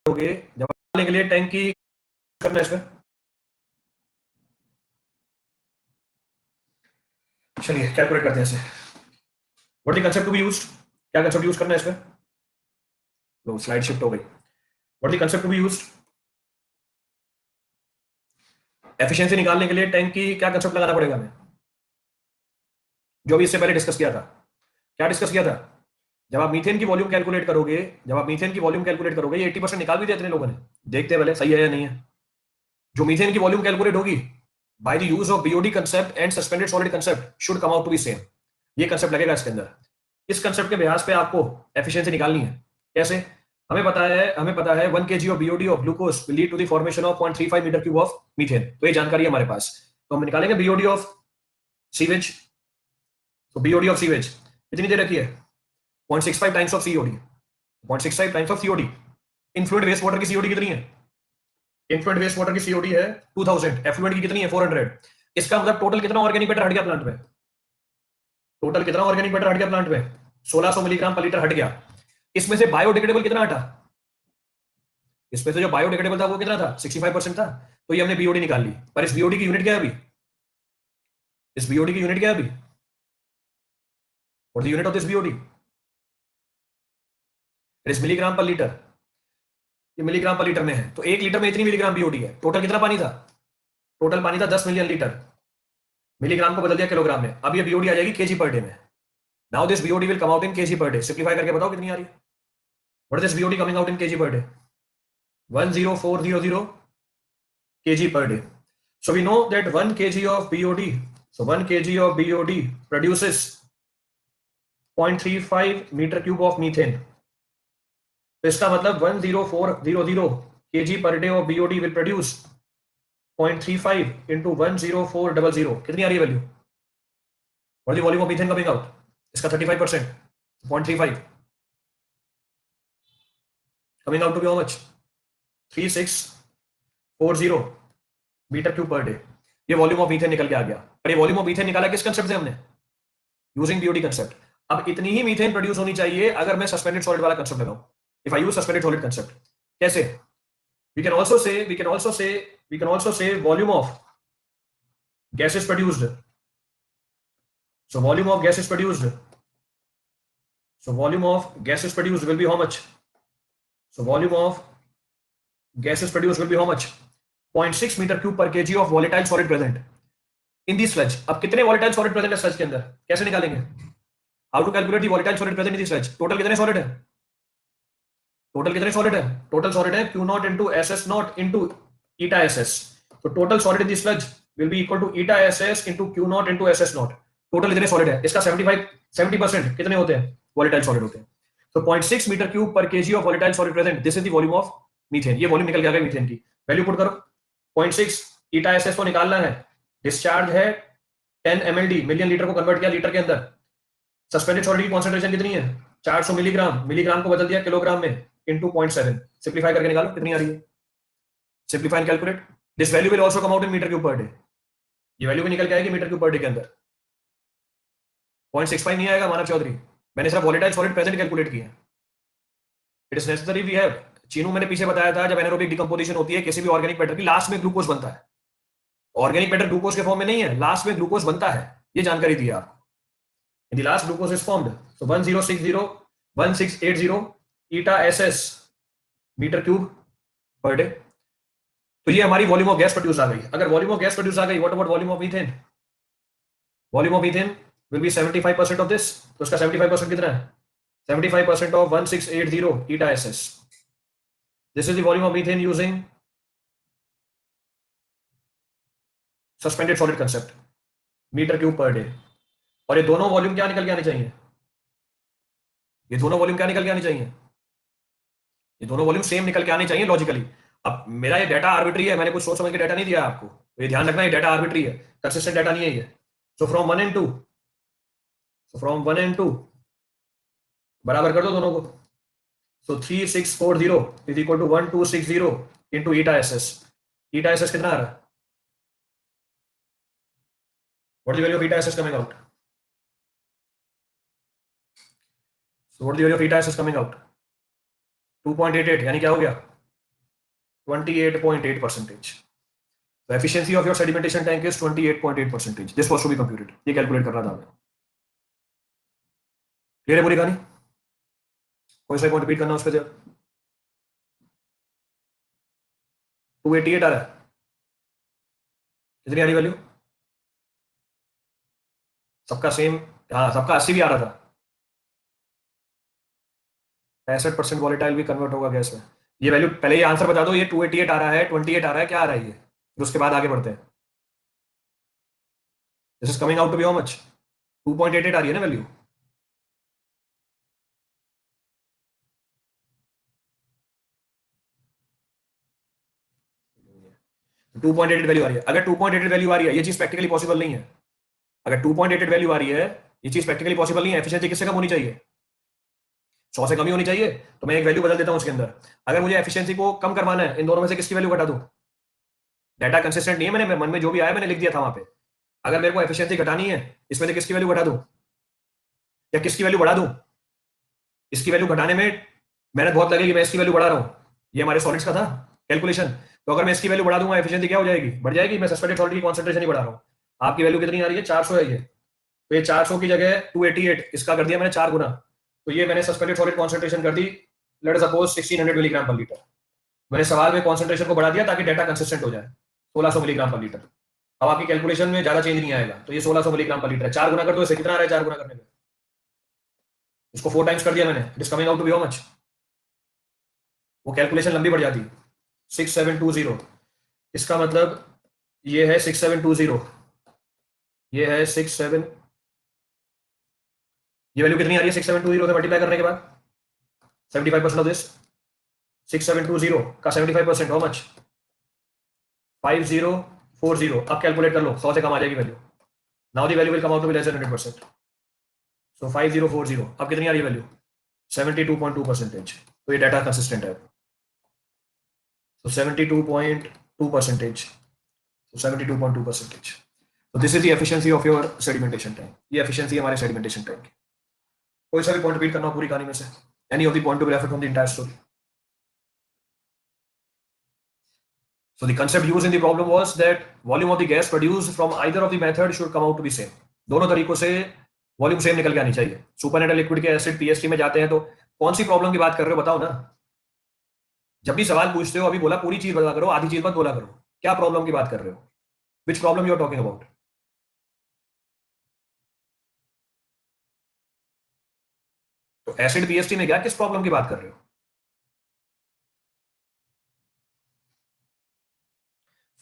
A: होगे जब डालने के लिए टैंक की करना है इसमें। चलिए कैलकुलेट करते हैं इसे। What the concept to be used, क्या कंसेप्ट यूज करना है इसमें, लो स्लाइड शिफ्ट हो गई। What the concept to be used, efficiency निकालने के लिए टैंक की क्या कंसेप्ट लगाना पड़ेगा हमें, जो भी इससे पहले डिस्कस किया था। क्या डिस्कस किया था, जब आप मीथेन की वॉल्यूम कैलकुलेट करोगे, जब आप मीथेन की वॉल्यूम कैलकुलेट करोगे, ये 80% निकाल भी दिया इतने लोगों ने, देखते हैं पहले सही है या नहीं है। जो मीथेन की वॉल्यूम कैलकुलेट होगी by the use of BOD concept and suspended solid concept should come out to be same. ये कंसेप्ट लगेगा इसके अंदर। इस कंसेप्ट के बेहास पे आपको एफिशिएंसी निकालनी है। कैसे, हमें पता है, हमें पता है 1 kg of BOD of glucose will lead to the formation of 0.35 meter cube of methane. तो ये जानकारी है हमारे पास। तो हम निकालेंगे बीओडी ऑफ सीवेज। तो बीओडी ऑफ सीवेज कितनी दे रखी है, 0.65 times of COD, 0.65 times of COD. Influent waste water की सीओडी कितनी है, इन्फ्लुएंट वेस्ट वाटर की सीओडी है 2000, एफ्लुएंट की कितनी है 400। इसका मतलब टोटल कितना ऑर्गेनिक मैटर हट गया प्लांट में, टोटल कितना ऑर्गेनिक मैटर हट गया प्लांट में, 1600 मिलीग्राम पर लीटर हट गया। इसमें से बायोडिग्रेडेबल कितना हटा, इसमें से जो बायोडिग्रेडेबल था वो कितना था, 65% था। तो ये हमने बीओडी निकाल ली। पर इस बीओडी की यूनिट क्या है अभी, इस बीओडी की यूनिट क्या है अभी, और the unit of this BOD it is milligram per litre. ये मिलीग्राम पर लीटर में है, तो 1 लीटर में इतनी मिलीग्राम बीओडी है। टोटल कितना पानी था, टोटल पानी था 10 मिलियन लीटर। मिलीग्राम को बदल दिया किलोग्राम में, अब ये बीओडी आ जाएगी केजी पर डे में. Now this BOD will come out in KG per day. Simplify करके बताओ कितनी आ रही है. What is this BOD coming out in KG per day? 10400 kg per day. So we know that 1 kg of BOD, so 1 kg of BOD produces 0.35 meter cube of methane. तो इसका मतलब 10400 kg per day of BOD will produce 0.35 into 10400. कितनी आ रही है value? What is the volume of methane coming out? इसका 35%, 0.35 coming out to be how much? 3640 meter cube per day. ये वॉल्यूम ऑफ मीथेन निकल के आ गया. और ये वॉल्यूम ऑफ मीथेन निकाला किस कंसेप्ट से हमने? Using BOD concept. अब इतनी ही मीथेन प्रोड्यूस होनी चाहिए अगर मैं सस्पेंडेड सॉलिड वाला कंसेप्ट लगाऊं. If I use suspended solid concept, कैसे? We can also say volume of gases produced. So volume of gases produced, so volume of gases produced will be how much? So volume of gases produced will be how much? 0.6 meter cube per kg of volatile solid present in the sludge. अब कितने volatile solid present है sludge के अंदर? कैसे निकालेंगे? How to calculate the volatile solid present in the sludge? Total कितने solid है? Total कितने solid है? Total solid है Q naught into SS naught into eta SS. So total solid in the sludge will be equal to eta SS into Q naught into SS naught. Total कितने solid है? इसका 70% कितने होते हैं? Volatile solid होते हैं. So 0.6 meter cube per kg of volatile solid present. This is the volume of methane. ये वॉल्यूम निकल गया मीथेन की. वैल्यू पुट करो. 0.6 ईटा एसएस को निकालना है. डिस्चार्ज है 10 mld, मिलियन लीटर को कन्वर्ट किया लीटर के अंदर. सस्पेंडेड सॉलिड की कॉन्सेंट्रेशन कितनी है? 400 मिलीग्राम. मिलीग्राम को बदल दिया किलोग्राम में इनटू 0.7. सिंप्लीफाई करके निकालो कितनी आ रही है. Simplify and calculate. This value will also come out in meter cube per day. ये वैल्यू भी निकल के आएगी मीटर क्यूब पर डे के अंदर. 0.65 नहीं आएगा मानव चौधरी. मैंने सिर्फ वॉलेटाइल सॉलिड प्रेजेंट कैलकुलेट किया. It is necessary we have. Chinu मैंने पीछे बताया था, जब एनारोबिक डिकम्पोजिशन होती है किसी भी ऑर्गेनिक मैटर की, लास्ट में ग्लूकोज बनता है. ऑर्गेनिक मैटर ग्लूकोज के फॉर्म में नहीं है, लास्ट में ग्लूकोज बनता है. ये जानकारी दी आपको. In the last glucose is formed. So 1680 eta SS meter cube per day. तो ये हमारी वॉल्यूम ऑफ गैस प्रोड्यूस आ गई. अगर वॉल्यूम ऑफ गैस प्रोड्यूस आ गई, what about volume of methane? Volume of methane will be 75% of this. तो उसका 75% कितना है? 75% of 1680 eta SS. This is the volume of methane using suspended solid concept, meter cube per day. और ये दोनों वॉल्यूम क्या निकल के आने चाहिए? ये दोनों वॉल्यूम क्या निकल के आने चाहिए? ये दोनों वॉल्यूम सेम निकल के आने चाहिए लॉजिकली. अब मेरा ये डाटा आर्बिट्री है, मैंने कुछ सोच समझ के डाटा नहीं दिया आपको, तो ये ध्यान रखना, ये डाटा आर्बिट्री है, कंसिस्टेंट डाटा नहीं है ये. So from 1 and 2, so from 1 and 2 बराबर कर दो दोनों को. So 3640 is equal to 1260 into eta SS. Eta SS कितना आ रहा है? What is the value of eta SS coming out? So what is the value of eta SS coming out? 2.88, यानी क्या हो गया? 28.8%. The efficiency of your sedimentation tank is 28.8%. This was to be computed. ये कैलकुलेट करना था हमें. क्लियर है पूरी कहानी? कोई सा पॉइंट रिपीट करना उस पर. 288 आ रहा है. कितनी आ रही वैल्यू? सबका सेम. हाँ, सबका 80 भी आ रहा था. 65% वॉलेटाइल भी कन्वर्ट होगा गैस में. ये वैल्यू पहले ये आंसर बता दो. ये 288 आ रहा है, 28 आ रहा है, क्या आ रहा है ये? फिर उसके बाद आगे बढ़ते हैं. This is coming out to be how much? 2.88 आ रही है ना वैल्यू. 2.88 वैल्यू आ रही है. अगर 2.88 वैल्यू आ रही है, ये चीज प्रैक्टिकली पॉसिबल नहीं है. अगर 2.88 वैल्यू आ रही है, ये चीज प्रैक्टिकली पॉसिबल नहीं है. एफिशिएंसी किससे कम होनी चाहिए? 100 से कम ही होनी चाहिए. तो मैं एक वैल्यू बदल देता हूं उसके अंदर. अगर मुझे एफिशिएंसी को कम करवाना है, इन दोनों में से किसकी वैल्यू घटा दूं? डाटा कंसिस्टेंट नहीं है, मैंने मन में जो भी आया मैंने लिख दिया था वहां पे. अगर मेरे को एफिशिएंसी घटानी है, इसमें से किसकी वैल्यू घटा दूं या किसकी वैल्यू बढ़ा दूं? इसकी वैल्यू घटाने में मेहनत बहुत लगेगी, मैं इसकी वैल्यू बढ़ा रहा हूं. ये हमारे सॉलिड्स का था कैलकुलेशन. तो अगर मैं इसकी वैल्यू बढ़ा दूंगा, एफिशिएंसी क्या हो जाएगी? बढ़ जाएगी. मैं सस्पेंडेड सॉलिड की कॉन्सेंट्रेशन ही बढ़ा रहा हूं. आपकी वैल्यू कितनी आ रही है? 400 है ये. तो ये 400 की जगह 288, इसका कर दिया मैंने 4 गुना. तो ये मैंने सस्पेंडेड सॉलिड कॉन्सेंट्रेशन कर दी, let us suppose 1600 milligram per litre. मैंने सवाल में कॉन्सेंट्रेशन को बढ़ा दिया ताकि डाटा कंसिस्टेंट हो जाए, 1600 मिलीग्राम पर लीटर. अब आपकी कैलकुलेशन में ज्यादा चेंज नहीं आएगा, तो ये 1600 मिलीग्राम पर लीटर है। 4 गुना कर दो इसे, कितना आ रहा है 4 गुना करने पे? इसको 4 टाइम्स कर दिया मैंने, it is coming out to be how much? वो कैलकुलेशन लंबी बढ़ जाती। 6720, इसका मतलब ये है 6720, ये है 67, ये वैल्यू कितनी आ रही है 6720 से मल्टीप्लाई करने के बाद? 75% ऑफ दिस 6720 का 75% हाउ मच? 5040। अब कैलकुलेट कर लो, 100 से कम आ जाएगी value. Now the value will come out to be less than 100%। So 5040 अब कितनी आ रही है वैल्यू? 72.2%। तो ये डाटा कंसिस्टेंट है। So 72.2 percentage. So 72.2 percentage. So this is the efficiency of your sedimentation tank. ये efficiency है हमारे sedimentation tank की। कोई सा भी point repeat करना हो पूरी कहानी में से? Any of the point to be referred from the entire story. So the concept used in the problem was that volume of the gas produced from either of the method should come out to be same. दोनों तरीकों से वॉल्यूम सेम निकल के आनी चाहिए। सुपरनेटेड लिक्विड के एसिड पीएसटी में जाते हैं तो कौन सी प्रॉब्लम की बात कर रहे हो बताओ ना। जब भी सवाल पूछते हो अभी बोला पूरी चीज बता करो, आधी चीज मत बोला करो। क्या प्रॉब्लम की बात कर रहे हो? Which problem you are talking about? तो एसिड पीएसटी में क्या किस प्रॉब्लम की बात कर रहे हो?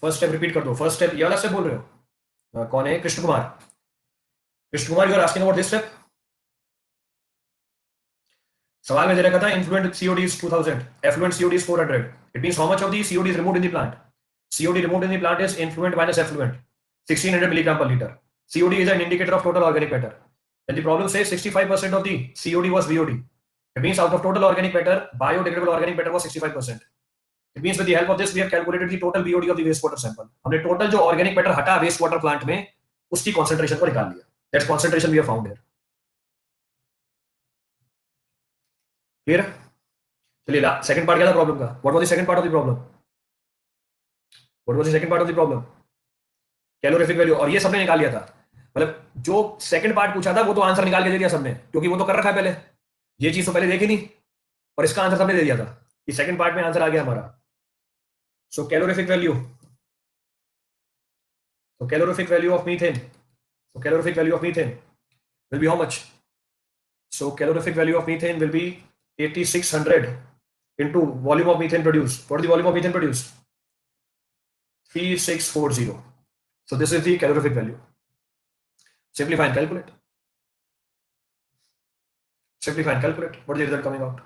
A: फर्स्ट स्टेप रिपीट कर दो। फर्स्ट स्टेप ये वाला स्टेप बोल रहे हो? कौन है? Krishna Kumar. Krishna Kumar, you are asking about this step. सवाल में दे रखा था influent COD is 2000, effluent COD is 400। It means how much of the COD is removed in the plant? COD removed in the plant is influent minus effluent, 1600 milligram per litre. COD is an indicator of total organic matter. And the problem says 65% of the COD was VOD. It means out of total organic matter, biodegradable organic matter was 65%. It means with the help of this, we have calculated the total BOD of the wastewater sample. हमने total जो organic matter हटा waste water plant में, उसकी concentration को निकाल लिया. That's concentration we have found here. Clear? चलिए second part क्या था problem का? What was the second part of the problem? What was the second part of the problem? Calorific value, और ये सबने निकाल लिया था। मतलब जो सेकंड पार्ट पूछा था वो तो आंसर निकाल के दे दिया सबने, क्योंकि वो तो कर रखा है पहले। ये चीज तो पहले देखी नहीं, और इसका आंसर सबने दे दिया था कि सेकंड पार्ट में आंसर आ गया हमारा। So calorific value, so calorific value of methane, so calorific value of methane will be how much? So calorific value of methane will be 8600 into volume of methane produced. What is the volume of methane produced? 3640. So this is the calorific value. Simplify and calculate. Simplify and calculate. What is the result coming out?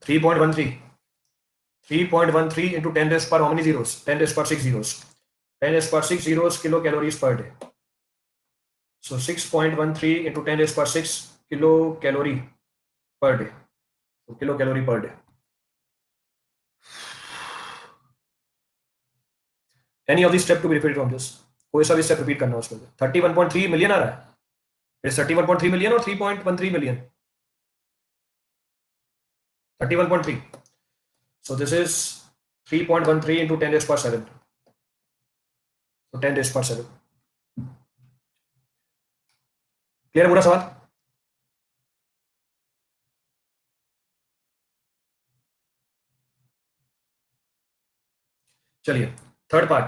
A: Three point one three. 3.13 into 10 raised per how many zeros? 10 raised per 6 zeros. 10 raised per 6 zeros kilocalories per day. So 6.13 into 10 raised per 6 kilocalorie per day. So kilocalorie per day. Any of these step to be repeated from this? कोई सा भी step repeat करना उसको। 31.3 million आ रहा है। It's 31.3 million or 3.13 million? 31.3. So this is 3.13 into 10 raised per 7. So 10 raised per 7. Clear है पूरा सवाल? चलिए third part.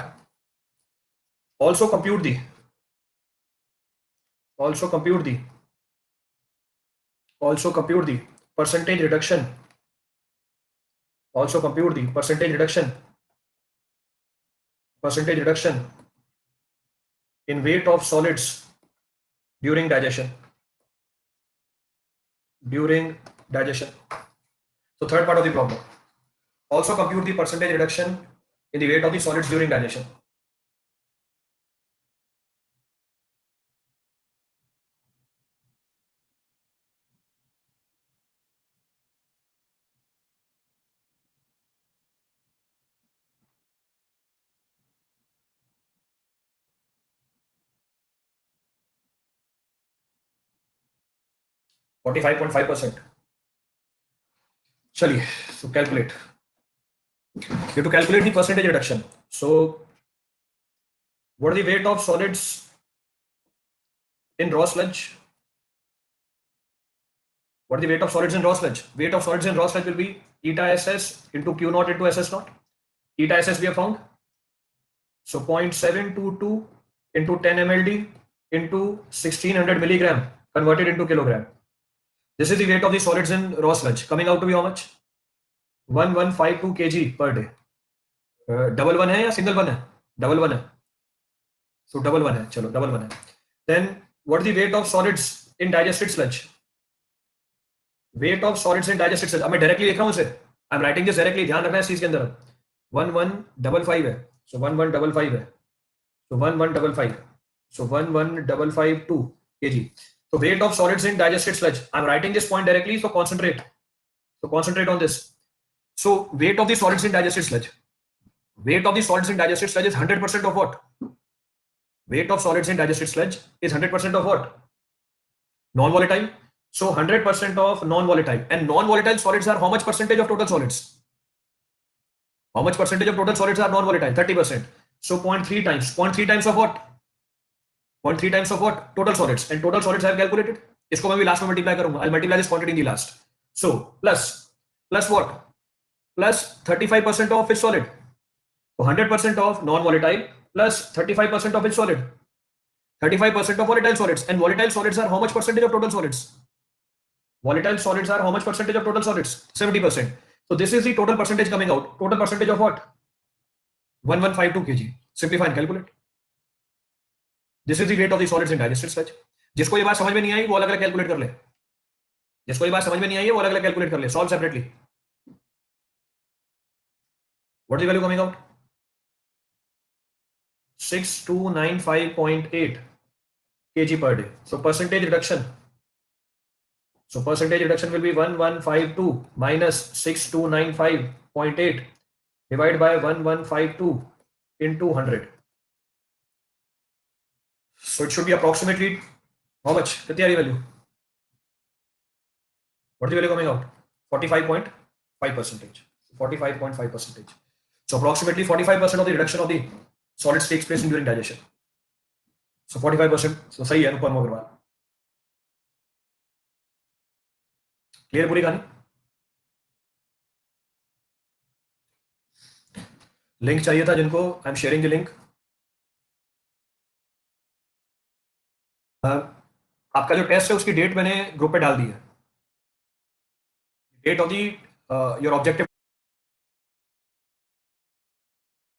A: Also compute the percentage reduction. Also compute the percentage reduction in weight of solids during digestion. So third part of the problem. Also compute the percentage reduction in the weight of the solids during digestion. So 45.5%. चलिए, so calculate. You have to calculate the percentage reduction. So what is the weight of solids in raw sludge? What is the weight of solids in raw sludge? Weight of solids in raw sludge will be eta SS into Q naught into SS naught. Eta SS we have found. So 0.722 into 10 mld into 1600 milligram converted into kilogram. This is the weight of the solids in raw sludge, coming out to be how much? 1152 kg per day. Double one है या सिंगल वन है? डबल वन है. So double one है, चलो double one है. Then what is the weight of solids in digested sludge? Weight of solids in digested sludge. अब मैं डायरेक्टली लिख रहा हूँ इसे. I'm writing this directly. ध्यान रखना है इस चीज के अंदर. 1155 है. So 1155 है. So 1155. So 11552 kg. So weight of solids in digested sludge. I'm writing this point directly. So concentrate. So concentrate on this. So weight of the solids in digested sludge. Weight of the solids in digested sludge is 100% of what? Weight of solids in digested sludge is 100% of what? Non-volatile. So 100% of non-volatile. And non-volatile solids are how much percentage of total solids? How much percentage of total solids are non-volatile? 30%. So 0.3 times. 0.3 times of what? 0.3 times of what? Total solids. And total solids I have calculated. इसको मैं भी लास्ट में मल्टीप्लाई करूंगा. I'll multiply this quantity in the last. So plus what? Plus 35% of which solid? So 100% of non-volatile plus 35% of which solid? 35% of volatile solids. And volatile solids are how much percentage of total solids? Volatile solids are how much percentage of total solids? 70%. So this is the total percentage coming out. Total percentage of what? 1152 kg. Simplify and calculate. This is the weight of the solids in digested sludge. जिसको ये बात समझ में नहीं आई वो अलग अलग कैलकुलेट कर ले. जिसको ये बात समझ में नहीं आई है वो अलग अलग कैलकुलेट कर ले. Solve separately. What is the value coming out? 6295.8 kg per day. So percentage reduction. So percentage reduction will be 1152 minus 6295.8 divided by 1152 into 100. So it should be approximately how much? कितनी आ रही value? What is the value coming out? 45.5%. 45.5%. So approximately 45% of the reduction of the solids takes place during digestion. So 45%. So सही है अनुपम अग्रवाल. क्लियर पूरी कहानी? लिंक चाहिए था जिनको, I am sharing the link. आपका जो टेस्ट है उसकी डेट मैंने ग्रुप पे डाल दी है. Date of the your objective